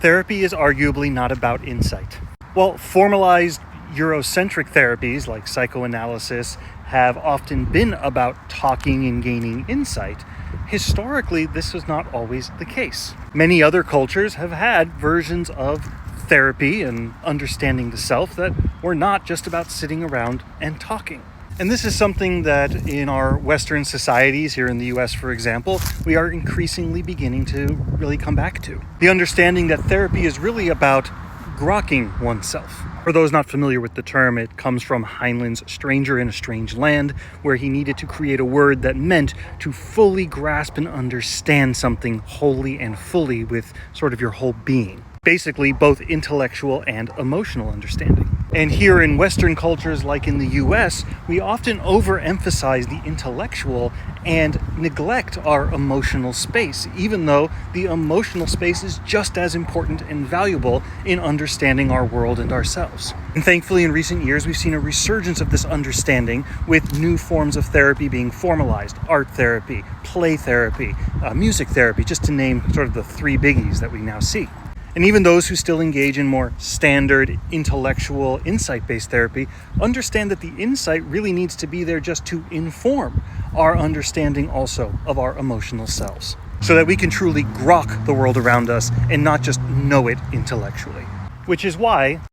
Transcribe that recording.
Therapy is arguably not about insight. While formalized Eurocentric therapies like psychoanalysis have often been about talking and gaining insight, historically this was not always the case. Many other cultures have had versions of therapy and understanding the self that were not just about sitting around and talking. And this is something that in our Western societies, here in the US, for example, we are increasingly beginning to really come back to. The understanding that therapy is really about grokking oneself. For those not familiar with the term, it comes from Heinlein's Stranger in a Strange Land, where he needed to create a word that meant to fully grasp and understand something wholly and fully with sort of your whole being. Basically, both intellectual and emotional understanding. And here in Western cultures, like in the US, we often overemphasize the intellectual and neglect our emotional space, even though the emotional space is just as important and valuable in understanding our world and ourselves. And thankfully, in recent years, we've seen a resurgence of this understanding with new forms of therapy being formalized: art therapy, play therapy, music therapy, just to name sort of the three biggies that we now see. And even those who still engage in more standard intellectual insight-based therapy understand that the insight really needs to be there just to inform our understanding also of our emotional selves, so that we can truly grok the world around us and not just know it intellectually. Which is why